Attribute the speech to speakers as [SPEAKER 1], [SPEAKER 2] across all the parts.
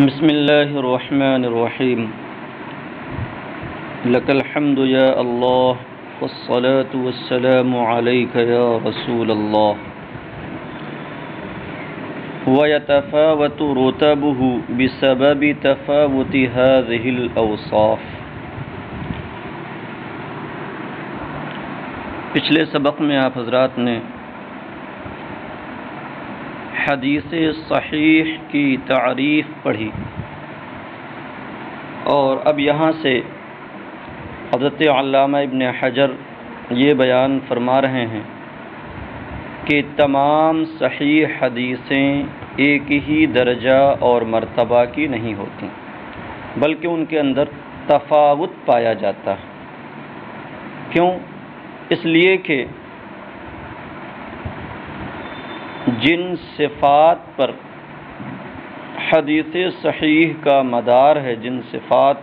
[SPEAKER 1] بسم الله الرحمن الرحيم. لك الحمد يا الله والصلاة والسلام عليك يا رسول الله. ويتفاوت رتبه بسبب تفاوت هذه الأوصاف. پچھلے سبق میں آپ حضرات نے حدیث صحیح کی تعریف پڑھی اور اب یہاں سے حضرت علامہ ابن حجر یہ بیان فرما رہے ہیں کہ تمام صحیح حدیثیں ایک ہی درجہ اور مرتبہ کی نہیں ہوتی، بلکہ ان کے اندر تفاوت پایا جاتا ہے۔ کیوں؟ اس لیے کہ جن صفات پر حدیث صحیح کا مدار ہے، جن صفات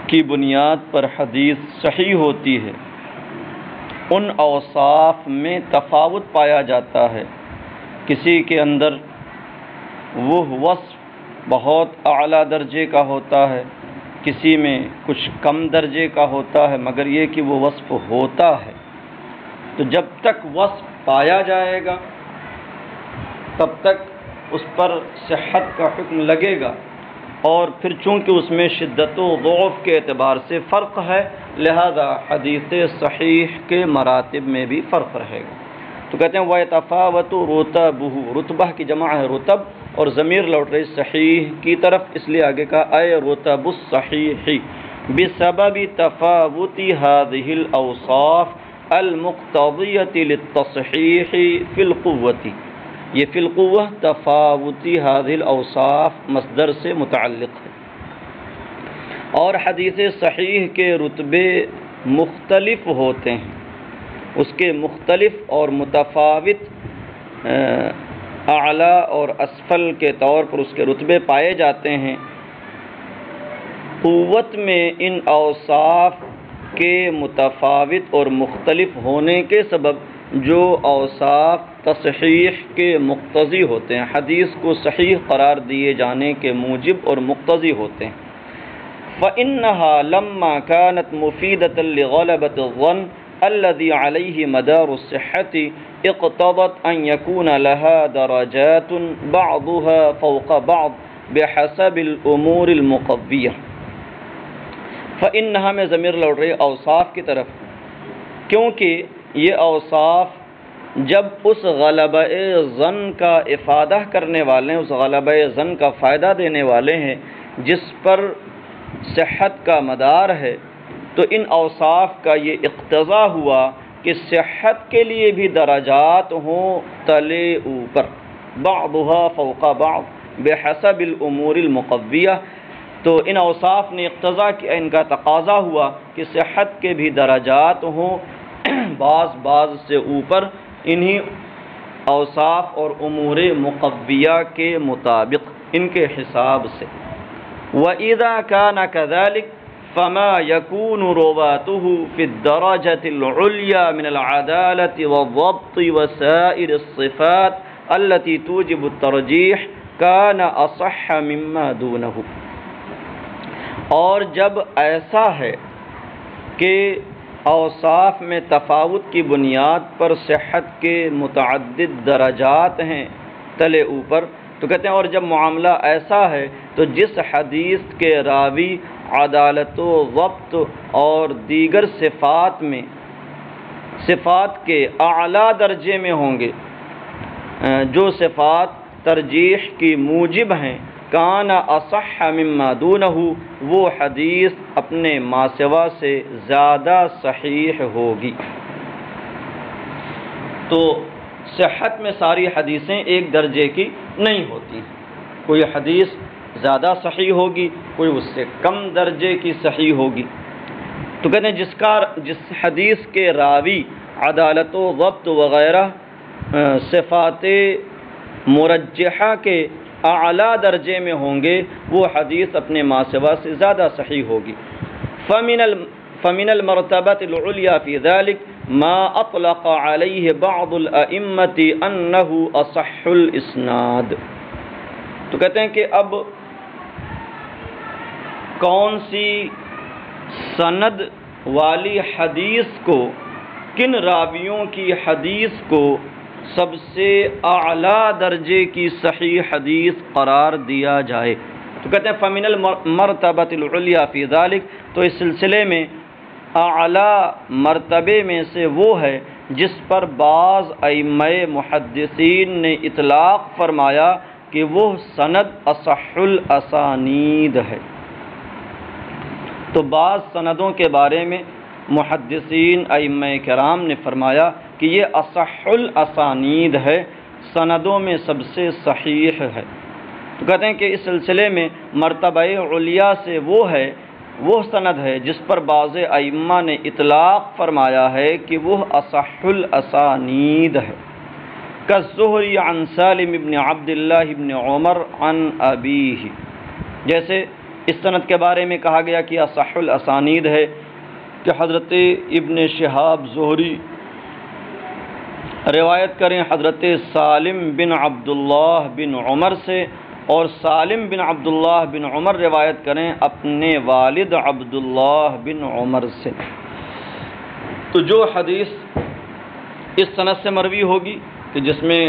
[SPEAKER 1] کی بنیاد پر حدیث صحیح ہوتی ہے، ان اوصاف میں تفاوت پایا جاتا ہے۔ کسی کے اندر وہ وصف بہت اعلیٰ درجے کا ہوتا ہے، کسی میں کچھ کم درجے کا ہوتا ہے، مگر یہ کہ وہ وصف ہوتا ہے۔ تو جب تک وصف پایا جائے گا تب تک اس پر صحت کا حکم لگے گا، اور پھر چونکہ اس میں شدت و ضعف کے اعتبار سے فرق ہے، لہذا حدیث صحیح کے مراتب میں بھی فرق رہے گا۔ تو کہتے ہیں وَيَتَفَاوَتُ رُتَبُهُ، رتبہ کی جمع ہے رتب، اور ضمیر لوٹ رہی صحیح کی طرف، اس لیے آگے کا اے رتب الصحیح بسبب تفاوت هذه الاوصاف المقتضیۃ للتصحیح فی القوۃ۔ یہ فی القوہ تفاوت هذه الاوصاف مصدر سے متعلق ہے، اور حدیث صحیح کے رتبے مختلف ہوتے ہیں، اس کے مختلف اور متفاوت اعلیٰ اور اسفل کے طور پر اس کے رتبے پائے جاتے ہیں۔ قوت میں ان اوصاف کے متفاوت اور مختلف ہونے کے سبب جو اوصاف تصحیح کے مقتضی ہوتے ہیں، حدیث کو صحیح قرار دیے جانے کے موجب اور مقتضی ہوتے ہیں، فَإِنَّهَا لَمَّا كَانَتْ مُفِيدَةً لِغَلَبَةِ الظَّنِّ الَّذِي عَلَيْهِ مَدَارُ الصِّحَّةِ اقْتَضَتْ أَن يَكُونَ لَهَا دَرَجَاتٌ بَعْضُهَا فَوْقَ بَعْضٍ بِحَسَبِ الْأُمُورِ الْمُقَوِّيَةِ۔ فَإِنَّهَا میں ضمیر لوٹ رہی اوصاف کی طرف، کیونکہ یہ اوصاف جب اس غلبہ ظن کا افادہ کرنے والے ہیں، اس غلبہ ظن کا فائدہ دینے والے ہیں جس پر صحت کا مدار ہے، تو ان اوصاف کا یہ اقتضا ہوا کہ صحت کے لیے بھی درجات ہوں تلے اوپر، بعضها فوق بعض بحسب الامور المقویہ۔ تو ان اوصاف نے اقتضا کیا، ان کا تقاضا ہوا کہ صحت کے بھی درجات ہوں بعض سے اوپر، انہی اوصاف اور امور مقویہ کے مطابق، ان کے حساب سے۔ وَإِذَا كَانَ كَذَلِكَ فَمَا يَكُونُ رُوَاتُهُ فِي الدَّرَجَةِ الْعُلْيَا مِنَ الْعَدَالَةِ وَالضَّبْطِ وَسَائِرِ الصِّفَاتِ الَّتِي تُوجِبُ التَّرْجِيحَ كَانَ أَصَحَّ مِمَّا دُونَهُ۔ اور جب ایسا ہے کہ اوصاف میں تفاوت کی بنیاد پر صحت کے متعدد درجات ہیں تلے اوپر، تو کہتے ہیں اور جب معاملہ ایسا ہے تو جس حدیث کے راوی عدالت و ضبط اور دیگر صفات میں صفات کے اعلیٰ درجے میں ہوں گے، جو صفات ترجیح کی موجب ہیں، کان اصح مما دونہ، وہ حدیث اپنے ماسوا سے زیادہ صحیح ہوگی۔ تو صحت میں ساری حدیثیں ایک درجے کی نہیں ہوتی، کوئی حدیث زیادہ صحیح ہوگی، کوئی اس سے کم درجے کی صحیح ہوگی۔ تو کہتے ہیں جس حدیث کے راوی عدالت و ضبط وغیرہ صفات مرجحہ کے اعلیٰ درجے میں ہوں گے، وہ حدیث اپنے ماسوا سے زیادہ صحیح ہوگی۔ فَمِنَ الْمَرْتَبَةِ الْعُلْيَا فِي ذَلِكَ ما اطلق علیہ بعض الائمة انہ اصح الاسناد۔ تو کہتے ہیں کہ اب کون سی سند والی حدیث کو، کن راویوں کی حدیث کو سب سے اعلیٰ درجے کی صحیح حدیث قرار دیا جائے؟ تو کہتے ہیں فمن المرتبۃ العلیٰ فی ذلک، تو اس سلسلے میں اعلیٰ مرتبے میں سے وہ ہے جس پر بعض ائمہ محدثین نے اطلاق فرمایا کہ وہ سند اصح الاسانید ہے۔ تو بعض سندوں کے بارے میں محدثین ائمہ کرام نے فرمایا کہ یہ اصح الاسانید ہے، سندوں میں سب سے صحیح ہے۔ تو کہتے ہیں کہ اس سلسلے میں مرتبہ علیٰ سے وہ سند ہے جس پر بعض ائمہ نے اطلاق فرمایا ہے کہ وہ اصح الاسانید ہے، کالزہری عن سالم بن عبد اللہ بن عمر عن ابیہ، جیسے اس سند کے بارے میں کہا گیا کہ اصح الاسانید ہے کہ حضرت ابن شہاب زہری روایت کریں حضرت سالم بن عبداللہ بن عمر سے، اور سالم بن عبداللہ بن عمر روایت کریں اپنے والد عبداللہ بن عمر سے۔ تو جو حدیث اس سند سے مروی ہوگی کہ جس میں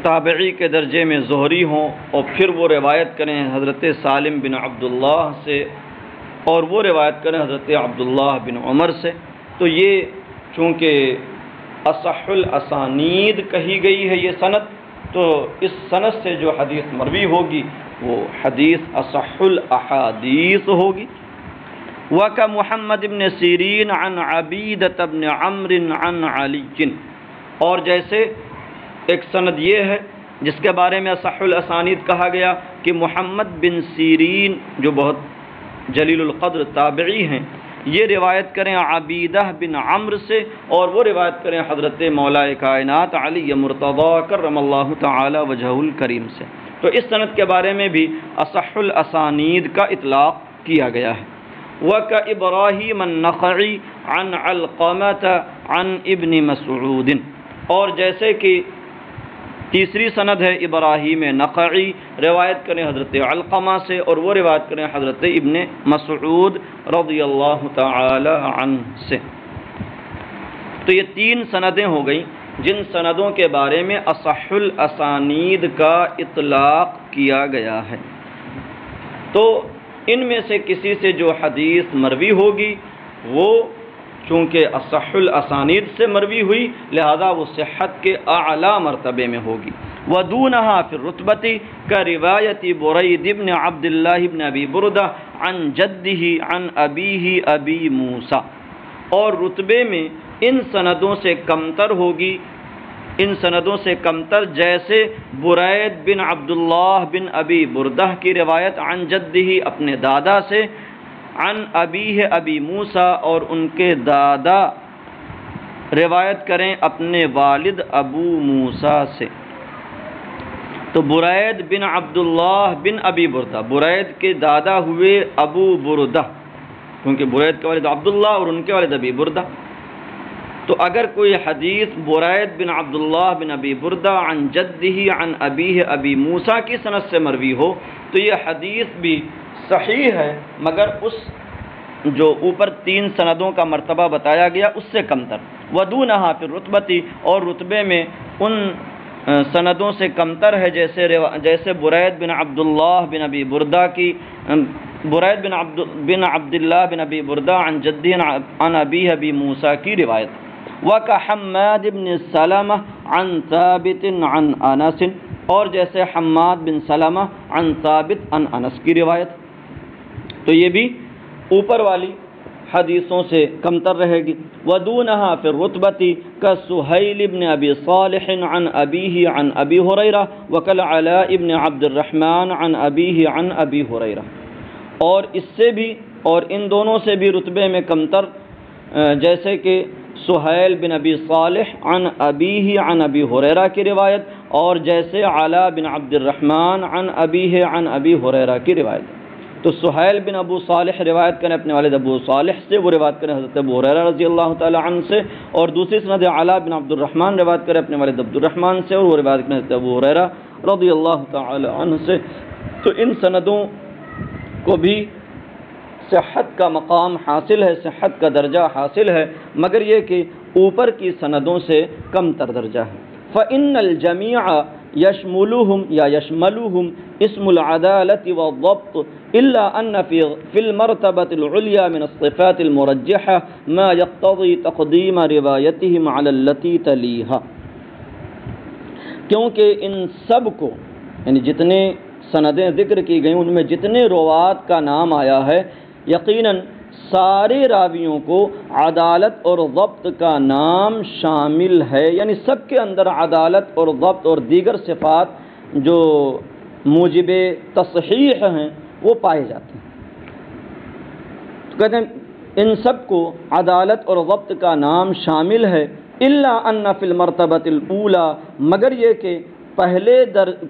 [SPEAKER 1] تابعی کے درجے میں زہری ہوں اور پھر وہ روایت کریں حضرت سالم بن عبداللہ سے اور وہ روایت کریں حضرت عبداللہ بن عمر سے، تو یہ چونکہ اصح الاسانید کہی گئی ہے یہ سند، تو اس سند سے جو حدیث مروی ہوگی وہ حدیث اصح الاحادیث ہوگی۔ وَكَمُحَمَّدْ بن سیرین عن عبیدۃ بن عمرو عن علی، اور جیسے ایک سند یہ ہے جس کے بارے میں اصح الاسانید کہا گیا کہ محمد بن سیرین جو بہت جلیل القدر تابعی ہیں، یہ روایت کریں عبیدہ بن عمرو سے اور وہ روایت کریں حضرت مولا کائنات علی مرتضی کرم اللہ تعالی وجہہ الکریم سے۔ تو اس سند کے بارے میں بھی اصح الاسانید کا اطلاق کیا گیا ہے۔ وَكَإِبْرَاهِيمَ النَّخَعِي عن علقمة عن ابن مسعود، اور جیسے کہ تیسری سند ہے ابراہیم نخعی روایت کریں حضرت علقمہ سے اور وہ روایت کریں حضرت ابن مسعود رضی اللہ تعالی عنہ سے۔ تو یہ تین سندیں ہو گئیں جن سندوں کے بارے میں اصح الاسانید کا اطلاق کیا گیا ہے۔ تو ان میں سے کسی سے جو حدیث مروی ہوگی وہ چونکہ اصح الاسانید سے مروی ہوئی لہذا وہ صحت کے اعلیٰ مرتبے میں ہوگی۔ ودونہا فی الرتبۃ کروایت برید بن عبد اللہ بن ابی بردہ عن جدہ عن ابیہ ابی موسیٰ، اور رتبے میں ان سندوں سے کمتر ہوگی، ان سندوں سے کمتر جیسے برید بن عبداللہ بن ابی بردہ کی روایت عن جدہ اپنے دادا سے، عن ابیہ ابی موسیٰ اور ان کے دادا روایت کریں اپنے والد ابو موسیٰ سے۔ تو برید بن عبداللہ بن ابی بردہ، برید کے دادا ہوئے ابو بردہ، کیونکہ برید کے والد عبداللہ اور ان کے والد ابی بردہ۔ تو اگر کوئی حدیث برید بن عبداللہ بن ابی بردہ عن جدہ عن ابیہ ابی موسیٰ کی سند سے مروی ہو تو یہ حدیث بھی صحیح ہے، مگر اس جو اوپر تین سندوں کا مرتبہ بتایا گیا اس سے کمتر۔ ودونہا فی الرتبۃ، اور رتبے میں ان سندوں سے کمتر ہے جیسے برید بن عبداللہ بن ابی بردہ کی، برید بن عبداللہ بن ابی بردہ عن جدہ عن ابیہ ابی موسیٰ کی روایت۔ وَكَحَمَّادِ بن سلمہ عن ثابت عن انس، اور جیسے حماد بن سلمہ عن ثابت عن انس کی روایت، تو یہ بھی اوپر والی حدیثوں سے کمتر رہے گی۔ ودونہا فی الرتبۃ کسہیل بن ابی صالح عن ابیہ عن ابی ہریرہ وکالعلاء بن عبد الرحمن عن ابیہ عن ابی ہریرہ، اور اس سے بھی اور ان دونوں سے بھی رتبے میں کمتر جیسے کہ سہیل بن ابی صالح عن ابیہ عن ابی ہریرہ کی روایت، اور جیسے علاء بن عبد الرحمن عن ابیہ عن ابی ہریرہ کی روایت۔ تو سہیل بن ابو صالح روایت کریں اپنے والد ابو صالح سے، وہ روایت کریں حضرت ابو ہریرہ رضی اللہ تعالی عنہ سے، اور دوسری سند علا بن عبد الرحمن روایت کریں اپنے والد عبد الرحمن سے، اور وہ روایت کریں حضرت ابو ہریرہ رضی اللہ تعالی عنہ سے۔ تو ان سندوں کو بھی صحت کا مقام حاصل ہے، صحت کا درجہ حاصل ہے، مگر یہ کہ اوپر کی سندوں سے کم تر درجہ ہے۔ فإن الجميع يشملهم اسم العدالة والضبط إلا أن في المرتبة العليا من الصفات المرجحة ما يقتضي تقديم روايتهم على التي تليها، کیونکہ ان سب کو یعنی جتنے سندیں ذکر کی گئیں ان میں جتنے روات کا نام آیا ہے، یقیناً سارے راویوں کو عدالت اور ضبط کا نام شامل ہے، یعنی سب کے اندر عدالت اور ضبط اور دیگر صفات جو موجب تصحیح ہیں وہ پائے جاتے ہیں۔ تو کہتے ہیں ان سب کو عدالت اور ضبط کا نام شامل ہے، الا ان فی المرتبۃ الاولی، مگر یہ کہ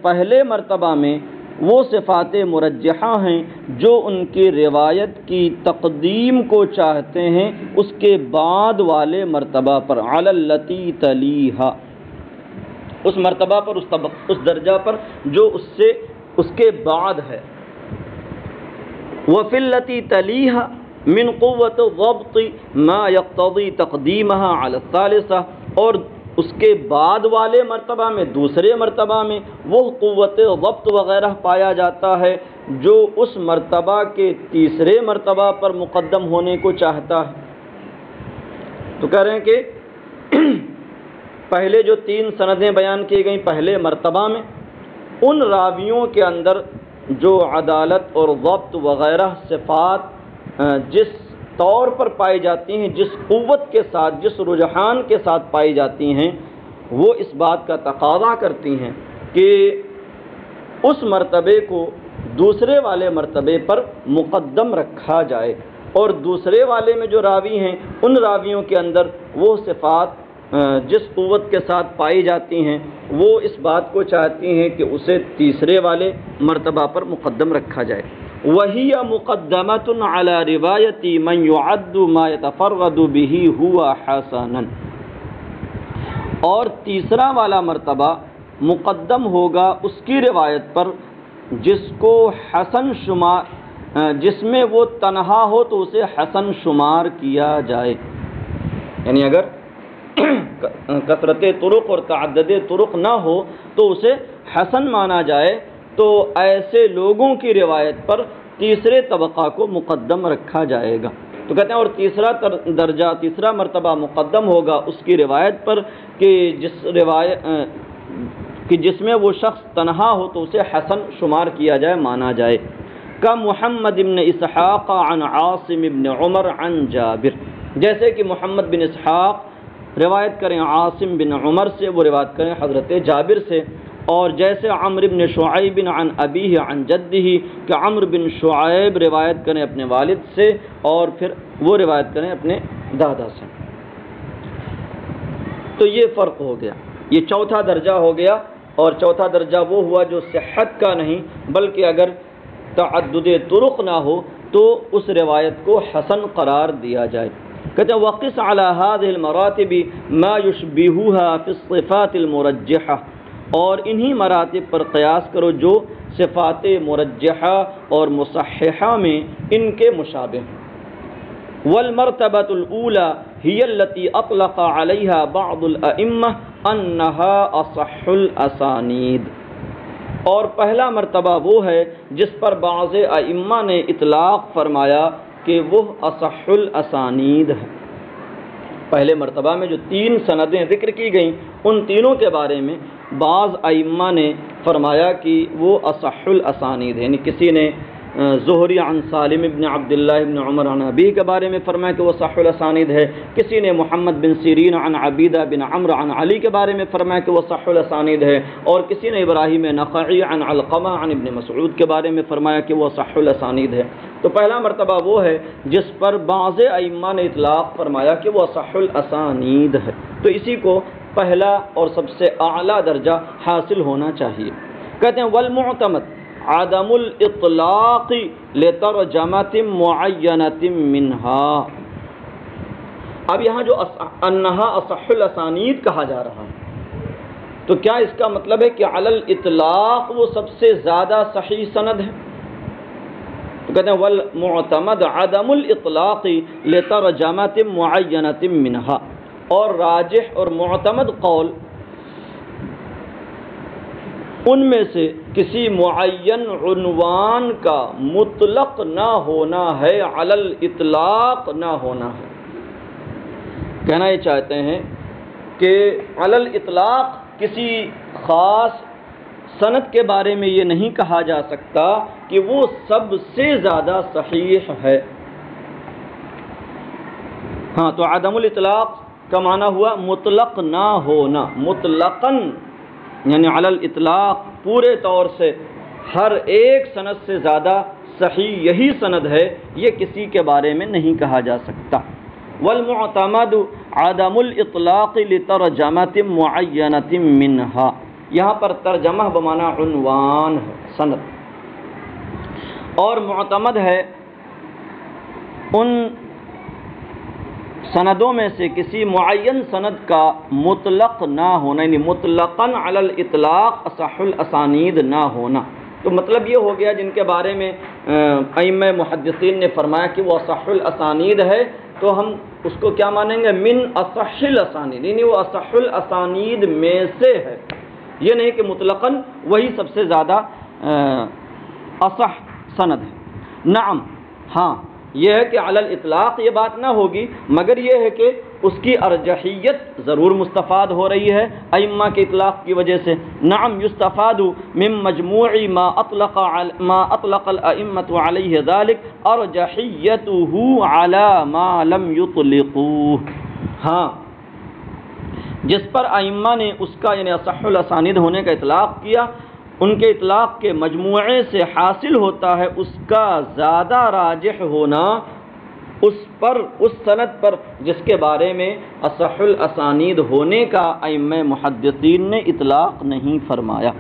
[SPEAKER 1] پہلے مرتبہ میں وہ صفات مرجحہ ہیں جو ان کی روایت کی تقدیم کو چاہتے ہیں اس کے بعد والے مرتبہ پر، علی التی تلیہا، اس مرتبہ پر، اس درجہ پر جو اس کے بعد ہے۔ وفی التی تلیہا من قوت الضبط ما یقتضی تقدیمہا علی الثالثہ، اور اس کے بعد والے مرتبہ میں، دوسرے مرتبہ میں وہ قوت ضبط وغیرہ پایا جاتا ہے جو اس مرتبہ کے تیسرے مرتبہ پر مقدم ہونے کو چاہتا ہے۔ تو کہہ رہے ہیں کہ پہلے جو 3 سندیں بیان کی گئیں پہلے مرتبہ میں، ان راویوں کے اندر جو عدالت اور ضبط وغیرہ صفات جس طور پر پائی جاتی ہیں، جس قوت کے ساتھ، جس رجحان کے ساتھ پائی جاتی ہیں، وہ اس بات کا تقاضا کرتی ہیں کہ اس مرتبے کو دوسرے والے مرتبے پر مقدم رکھا جائے، اور دوسرے والے میں جو راوی ہیں ان راویوں کے اندر وہ صفات جس قوت کے ساتھ پائی جاتی ہیں وہ اس بات کو چاہتی ہیں کہ اسے تیسرے والے مرتبہ پر مقدم رکھا جائے۔ وَهِيَ مُقَدَّمَةٌ عَلَى رِوَایَةِ مَنْ يُعَدُّ مَا يَتَفَرَّدُ بِهِ هُوَ حَسَنًا، اور تیسرا والا مرتبہ مقدم ہوگا اس کی روایت پر جس کو حسن شمار، جس میں وہ تنہا ہو تو اسے حسن شمار کیا جائے، یعنی اگر کثرت طرق اور تعدد طرق نہ ہو تو اسے حسن مانا جائے، تو ایسے لوگوں کی روایت پر تیسرے طبقہ کو مقدم رکھا جائے گا۔ تو کہتے ہیں اور تیسرا درجہ، تیسرا مرتبہ مقدم ہوگا اس کی روایت پر کہ جس میں وہ شخص تنہا ہو تو اسے حسن شمار کیا جائے، مانا جائے۔ کا محمد بن اسحاق عن عاصم بن عمر عن جابر، جیسے کہ محمد بن اسحاق روایت کریں عاصم بن عمر سے، وہ روایت کریں حضرت جابر سے، اور جیسے عمرو بن شعیب عن ابیہ عن جدہ کہ عمرو بن شعیب روایت کریں اپنے والد سے اور پھر وہ روایت کریں اپنے دادا سے۔ تو یہ فرق ہو گیا، یہ چوتھا درجہ ہو گیا، اور چوتھا درجہ وہ ہوا جو صحت کا نہیں بلکہ اگر تعدد طرق نہ ہو تو اس روایت کو حسن قرار دیا جائے۔ کہتے ہیں وقس علی هذه المراتب ما يشبهها في الصفات المرجحة، اور انہی مراتب پر قیاس کرو جو صفات مرجحہ اور مصححہ میں ان کے مشابہ ہیں۔ والمرتبة الأولى هي التي أطلق عليها بعض الأئمة أنها أصح الأسانيد، اور پہلا مرتبہ وہ ہے جس پر بعض ائمہ نے اطلاق فرمایا کہ وہ اصح الاسانید ہے۔ پہلے مرتبہ میں جو 3 سندیں ذکر کی گئیں ان تینوں کے بارے میں بعض ائمہ نے فرمایا کہ وہ اصح الاسانید ہے، یعنی کسی نے زہری عن سالم ابن عبداللہ ابن عمر عن ابی کے بارے میں فرمایا کہ وہ صح الاسانید ہے، کسی نے محمد بن سیرین عن عبیدہ بن عمرو عن علی کے بارے میں فرمایا کہ وہ صح الاسانید ہے، اور کسی نے ابراہیم نخعی عن علقمہ عن ابن مسعود کے بارے میں فرمایا کہ وہ صح الاسانید ہے۔ تو پہلا مرتبہ وہ ہے جس پر بعض ائمہ نے اطلاق فرمایا کہ وہ صح الاسانید ہے، تو اسی کو پہلا اور سب سے اعلیٰ درجہ حاصل ہونا چاہیے۔ کہتے ہیں والمعتمد عدم الاطلاق لترجمۃ معینۃ منہا۔ اب یہاں جو انہا اصح الاسانید کہا جا رہا ہے تو کیا اس کا مطلب ہے کہ علی الاطلاق وہ سب سے زیادہ صحیح سند ہے؟ تو کہتے ہیں والمعتمد عدم الاطلاق لترجمۃ معینۃ منہا، اور راجح اور معتمد قول ان میں سے کسی معین عنوان کا مطلق نہ ہونا ہے، علی الاطلاق نہ ہونا ہے۔ کہنا یہ چاہتے ہیں کہ علی الاطلاق کسی خاص سند کے بارے میں یہ نہیں کہا جا سکتا کہ وہ سب سے زیادہ صحیح ہے۔ ہاں، تو عدم الاطلاق کا معنی ہوا مطلق نہ ہونا، مطلقاً یعنی علی الاطلاق پورے طور سے ہر ایک سند سے زیادہ صحیح یہی سند ہے، یہ کسی کے بارے میں نہیں کہا جا سکتا۔ والمعتمد عدم الاطلاق لترجمۃ معینۃ منہا، یہاں پر ترجمہ بمعنی عنوان ہے، سند، اور معتمد ہے ان سندوں میں سے کسی معین سند کا مطلق نہ ہونا، یعنی مطلقاً علی الاطلاق اصح الاسانید نہ ہونا۔ تو مطلب یہ ہو گیا جن کے بارے میں ائمہ محدثین نے فرمایا کہ وہ اصح الاسانید ہے، تو ہم اس کو کیا مانیں گے؟ من اصح الاسانید، یعنی وہ اصح الاسانید میں سے ہے، یہ نہیں کہ مطلقاً وہی سب سے زیادہ اصح سند ہے۔ نعم، ہاں یہ ہے کہ علی الاطلاق یہ بات نہ ہوگی، مگر یہ ہے کہ اس کی ارجحیت ضرور مستفاد ہو رہی ہے ائمہ کے اطلاق کی وجہ سے۔ نعم یستفاد من مجموع ما اطلق الائمۃ علیہ ذلک ارجحیتہ علی ما لم یطلقوہ، ہاں جس پر ائمہ نے اس کا یعنی اصح الاسانید ہونے کا اطلاق کیا، ان کے اطلاق کے مجموعے سے حاصل ہوتا ہے اس کا زیادہ راجح ہونا اس سند پر جس کے بارے میں اصح الاسانید ہونے کا ائمہ محدثین نے اطلاق نہیں فرمایا۔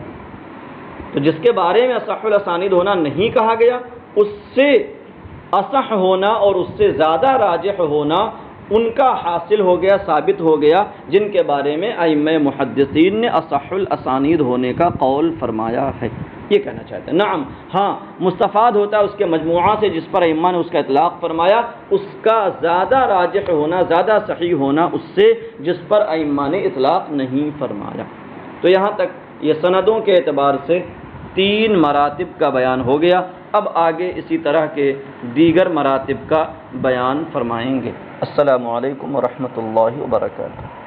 [SPEAKER 1] تو جس کے بارے میں اصح الاسانید ہونا نہیں کہا گیا، اس سے اصح ہونا اور اس سے زیادہ راجح ہونا ان کا حاصل ہو گیا، ثابت ہو گیا، جن کے بارے میں ائمہ محدثین نے اصح الاسانید ہونے کا قول فرمایا ہے، یہ کہنا چاہتے ہیں۔ نعم، ہاں مستفاد ہوتا ہے اس کے مجموعہ سے جس پر ائمہ نے اس کا اطلاق فرمایا، اس کا زیادہ راجح ہونا، زیادہ صحیح ہونا اس سے جس پر ائمہ نے اطلاق نہیں فرمایا۔ تو یہاں تک یہ سندوں کے اعتبار سے 3 مراتب کا بیان ہو گیا۔ اب آگے اسی طرح کے دیگر مراتب کا بیان فرمائیں گے۔ السلام علیکم ورحمۃ اللہ وبرکاتہ۔